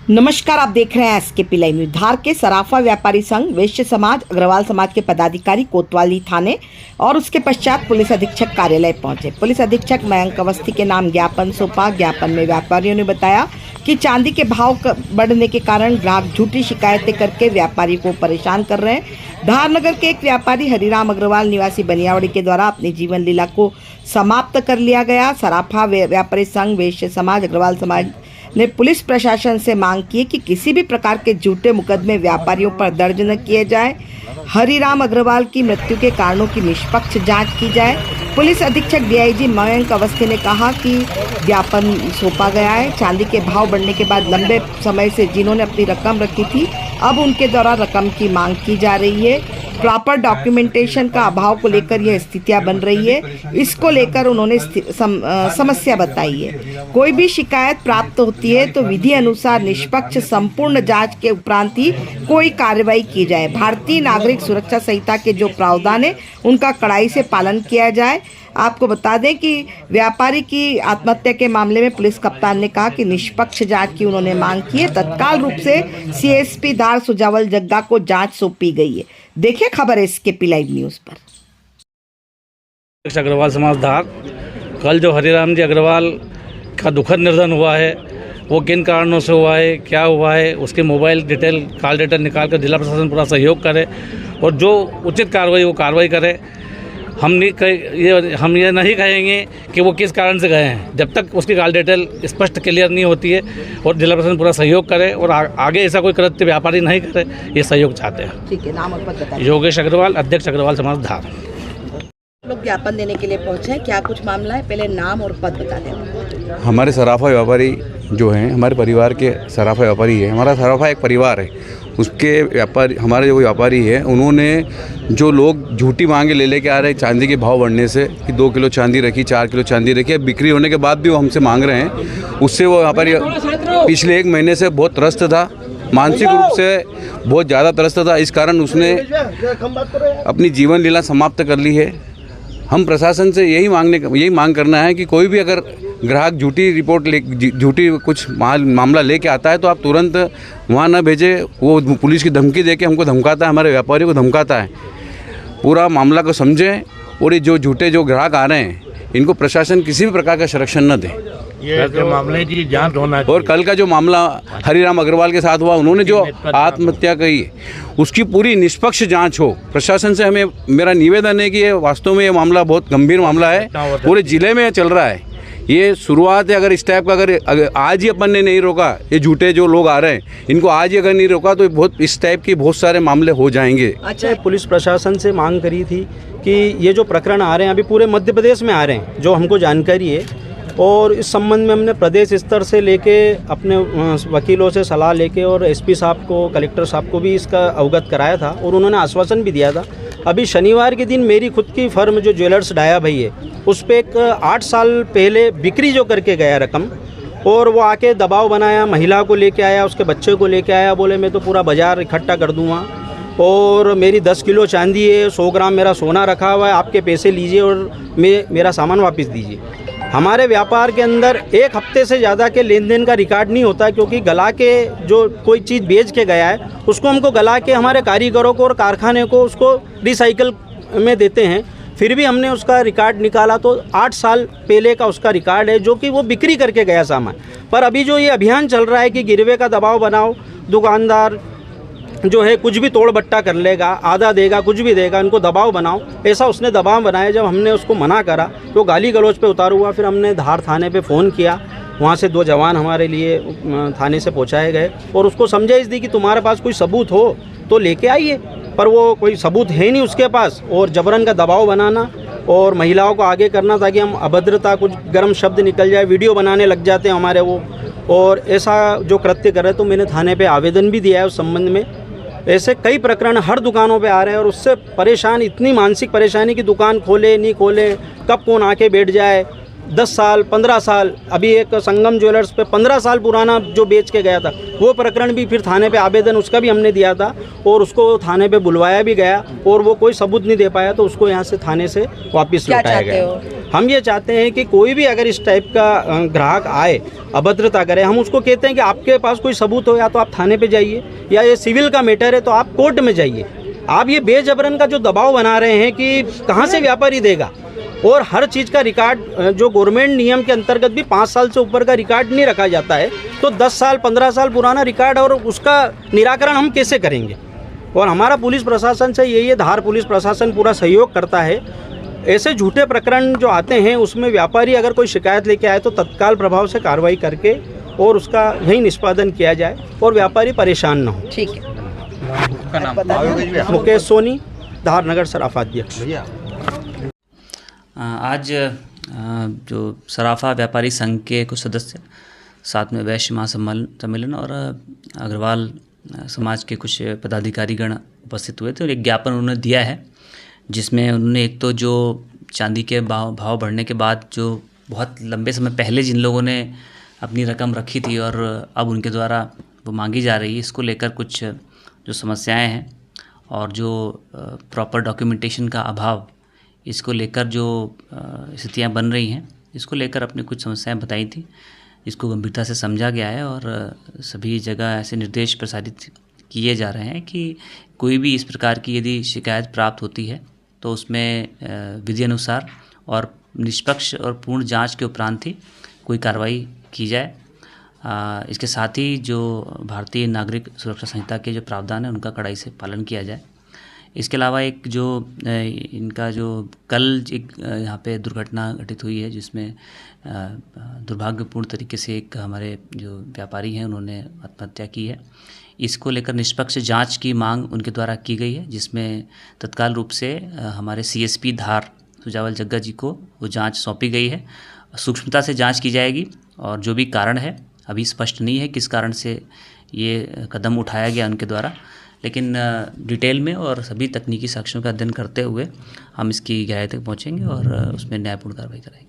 नमस्कार, आप देख रहे हैं एसकेपी लाइव न्यूज। धार के सराफा व्यापारी संघ, वैश्य समाज, अग्रवाल समाज के पदाधिकारी कोतवाली थाने और उसके पश्चात पुलिस अधीक्षक कार्यालय पहुंचे। पुलिस अधीक्षक मयंक अवस्थी के नाम ज्ञापन सौंपा। ज्ञापन में व्यापारियों ने बताया कि चांदी के भाव बढ़ने के कारण ग्राहक झूठी शिकायतें करके व्यापारी को परेशान कर रहे हैं। धार नगर के एक व्यापारी हरिराम अग्रवाल निवासी बनियावाड़ी के द्वारा अपनी जीवन लीला को समाप्त कर लिया गया। सराफा व्यापारी संघ, वैश्य समाज, अग्रवाल समाज ने पुलिस प्रशासन से मांग की कि किसी भी प्रकार के झूठे मुकदमे व्यापारियों पर दर्ज न किए जाए। हरिराम अग्रवाल की मृत्यु के कारणों की निष्पक्ष जांच की जाए। पुलिस अधीक्षक डीआईजी मयंक अवस्थी ने कहा कि ज्ञापन सौंपा गया है। चांदी के भाव बढ़ने के बाद लंबे समय से जिन्होंने अपनी रकम रखी थी, अब उनके द्वारा रकम की मांग की जा रही है। प्रॉपर डॉक्यूमेंटेशन का अभाव को लेकर यह स्थितियां बन रही है। इसको लेकर उन्होंने समस्या बताई है। कोई भी शिकायत प्राप्त होती है तो विधि अनुसार निष्पक्ष संपूर्ण जांच के उपरांत ही कोई कार्रवाई की जाए। भारतीय नागरिक सुरक्षा संहिता के जो प्रावधान है उनका कड़ाई से पालन किया जाए। आपको बता दें कि व्यापारी की आत्महत्या के मामले में पुलिस कप्तान ने कहा कि निष्पक्ष जांच की उन्होंने मांग की है। तत्काल रूप से सीएसपी धार सुजावल जग्गा को जांच सौंपी गई है। देखिए खबर एसकेपी लाइव न्यूज पर। अग्रवाल समाज धार, कल जो हरिराम जी अग्रवाल का दुखद निधन हुआ है, वो किन कारणों से हुआ है, क्या हुआ है, उसके मोबाइल डिटेल, कॉल डिटेल निकाल कर जिला प्रशासन पूरा सहयोग करे और जो उचित कार्रवाई वो कार्रवाई करे। हम ये नहीं कहेंगे कि वो किस कारण से गए हैं जब तक उसकी कॉल डिटेल स्पष्ट क्लियर नहीं होती है, और जिला प्रशासन पूरा सहयोग करे और आगे ऐसा कोई कृत्य व्यापारी नहीं करे, ये सहयोग चाहते हैं। ठीक है, नाम और पद बताइए। योगेश अग्रवाल, अध्यक्ष अग्रवाल समाज धार। लोग ज्ञापन देने के लिए पहुंचे हैं, क्या कुछ मामला है? पहले नाम और पद बता दें। हमारे सराफा व्यापारी जो हैं, हमारे परिवार के सराफा व्यापारी है। हमारा सराफा एक परिवार है, उसके व्यापारी, हमारे जो व्यापारी है, उन्होंने जो लोग झूठी मांगे लेके आ रहे हैं चांदी के भाव बढ़ने से कि 2 किलो चांदी रखी, 4 किलो चांदी रखी, बिक्री होने के बाद भी वो हमसे मांग रहे हैं। उससे वो व्यापारी पिछले 1 महीने से बहुत त्रस्त था, मानसिक रूप से बहुत ज़्यादा त्रस्त था। इस कारण उसने अपनी जीवन लीला समाप्त कर ली है। हम प्रशासन से यही मांग करना है कि कोई भी अगर ग्राहक झूठी रिपोर्ट झूठी कुछ मामला लेके आता है तो आप तुरंत वहाँ न भेजें। वो पुलिस की धमकी देके हमको धमकाता है, हमारे व्यापारियों को धमकाता है। पूरा मामला को समझें और ये जो झूठे जो ग्राहक आ रहे हैं इनको प्रशासन किसी भी प्रकार का संरक्षण न दे। ये मामले की जांच होना चाहिए। और कल का जो मामला हरिराम अग्रवाल के साथ हुआ, उन्होंने जो आत्महत्या की, उसकी पूरी निष्पक्ष जांच हो। प्रशासन से हमें मेरा निवेदन है कि ये वास्तव में ये मामला बहुत गंभीर मामला है, पूरे जिले में चल रहा है। ये शुरुआत है। अगर इस टाइप का अगर आज ही अपन ने नहीं रोका, ये झूठे जो लोग आ रहे हैं इनको आज ही अगर नहीं रोका तो बहुत इस टाइप के बहुत सारे मामले हो जाएंगे। अच्छा, पुलिस प्रशासन से मांग करी थी कि ये जो प्रकरण आ रहे हैं अभी पूरे मध्य प्रदेश में आ रहे हैं, जो हमको जानकारी है, और इस संबंध में हमने प्रदेश स्तर से लेके अपने वकीलों से सलाह लेके और एसपी साहब को, कलेक्टर साहब को भी इसका अवगत कराया था और उन्होंने आश्वासन भी दिया था। अभी शनिवार के दिन मेरी खुद की फर्म जो ज्वेलर्स डाया भाई है, उस पर एक 8 साल पहले बिक्री जो करके गया रकम, और वो आके दबाव बनाया, महिला को लेके आया, उसके बच्चे को लेके आया, बोले मैं तो पूरा बाज़ार इकट्ठा कर दूँगा और मेरी 10 किलो चांदी है, 100 ग्राम मेरा सोना रखा हुआ है, आपके पैसे लीजिए और मेरा सामान वापस दीजिए। हमारे व्यापार के अंदर 1 हफ्ते से ज़्यादा के लेन देन का रिकॉर्ड नहीं होता, क्योंकि गला के जो कोई चीज़ बेच के गया है उसको हमको गला के हमारे कारीगरों को और कारखाने को उसको रिसाइकल में देते हैं। फिर भी हमने उसका रिकॉर्ड निकाला तो 8 साल पहले का उसका रिकॉर्ड है, जो कि वो बिक्री करके गया सामान। पर अभी जो ये अभियान चल रहा है कि गिरवे का दबाव बनाओ, दुकानदार जो है कुछ भी तोड़ बट्टा कर लेगा, आधा देगा, कुछ भी देगा, इनको दबाव बनाओ, ऐसा उसने दबाव बनाया। जब हमने उसको मना करा तो गाली गलौज पे उतार हुआ। फिर हमने धार थाने पे फ़ोन किया, वहाँ से 2 जवान हमारे लिए थाने से पहुँचाए गए और उसको समझाइश दी कि तुम्हारे पास कोई सबूत हो तो लेके आइए, पर वो कोई सबूत है नहीं उसके पास। और जबरन का दबाव बनाना और महिलाओं को आगे करना ताकि हम अभद्रता, कुछ गर्म शब्द निकल जाए, वीडियो बनाने लग जाते हैं हमारे वो, और ऐसा जो कृत्य कर रहे। तो मैंने थाने पे आवेदन भी दिया है उस संबंध में। ऐसे कई प्रकरण हर दुकानों पे आ रहे हैं और उससे परेशान, इतनी मानसिक परेशानी कि दुकान खोले नहीं खोले, कब कौन आके बैठ जाए, 10 साल 15 साल, अभी एक संगम ज्वेलर्स पे 15 साल पुराना जो बेच के गया था वो प्रकरण भी फिर थाने पे आवेदन उसका भी हमने दिया था और उसको थाने पे बुलवाया भी गया और वो कोई सबूत नहीं दे पाया, तो उसको यहाँ से थाने से वापस लौटाया गया। हम ये चाहते हैं कि कोई भी अगर इस टाइप का ग्राहक आए, अभद्रता करे, हम उसको कहते हैं कि आपके पास कोई सबूत हो या तो आप थाने पे जाइए, या ये सिविल का मैटर है तो आप कोर्ट में जाइए। आप ये बेजबरन का जो दबाव बना रहे हैं कि कहाँ से व्यापारी देगा, और हर चीज़ का रिकॉर्ड जो गवर्नमेंट नियम के अंतर्गत भी 5 साल से ऊपर का रिकॉर्ड नहीं रखा जाता है, तो 10 साल 15 साल पुराना रिकॉर्ड और उसका निराकरण हम कैसे करेंगे। और हमारा पुलिस प्रशासन से यही है, धार पुलिस प्रशासन पूरा सहयोग करता है। ऐसे झूठे प्रकरण जो आते हैं उसमें व्यापारी अगर कोई शिकायत लेके आए तो तत्काल प्रभाव से कार्रवाई करके और उसका यही निष्पादन किया जाए और व्यापारी परेशान न हो। ठीक है। मुकेश सोनी, धार नगर सराफा अध्यक्ष। आज जो सराफा व्यापारी संघ के कुछ सदस्य, साथ में वैश्य महासम्मेलन और अग्रवाल समाज के कुछ पदाधिकारीगण उपस्थित हुए थे और एक ज्ञापन उन्होंने दिया है, जिसमें उन्होंने एक तो जो चांदी के भाव बढ़ने के बाद जो बहुत लंबे समय पहले जिन लोगों ने अपनी रकम रखी थी और अब उनके द्वारा वो मांगी जा रही है, इसको लेकर कुछ जो समस्याएं हैं और जो प्रॉपर डॉक्यूमेंटेशन का अभाव, इसको लेकर जो स्थितियां बन रही हैं, इसको लेकर अपनी कुछ समस्याएं बताई थी। इसको गंभीरता से समझा गया है और सभी जगह ऐसे निर्देश प्रसारित किए जा रहे हैं कि कोई भी इस प्रकार की यदि शिकायत प्राप्त होती है तो उसमें विधि अनुसार और निष्पक्ष और पूर्ण जांच के उपरांत ही कोई कार्रवाई की जाए। इसके साथ ही जो भारतीय नागरिक सुरक्षा संहिता के जो प्रावधान है उनका कड़ाई से पालन किया जाए। इसके अलावा एक जो इनका जो कल एक यहाँ पे दुर्घटना घटित हुई है, जिसमें दुर्भाग्यपूर्ण तरीके से एक हमारे जो व्यापारी हैं उन्होंने आत्महत्या की है, इसको लेकर निष्पक्ष जांच की मांग उनके द्वारा की गई है, जिसमें तत्काल रूप से हमारे CSP धार सुजावल जग्गा जी को वो जांच सौंपी गई है। सूक्ष्मता से जांच की जाएगी और जो भी कारण है, अभी स्पष्ट नहीं है किस कारण से ये कदम उठाया गया उनके द्वारा, लेकिन डिटेल में और सभी तकनीकी साक्ष्यों का अध्ययन करते हुए हम इसकी गहराई तक पहुँचेंगे और उसमें न्यायपूर्ण कार्रवाई करेंगे।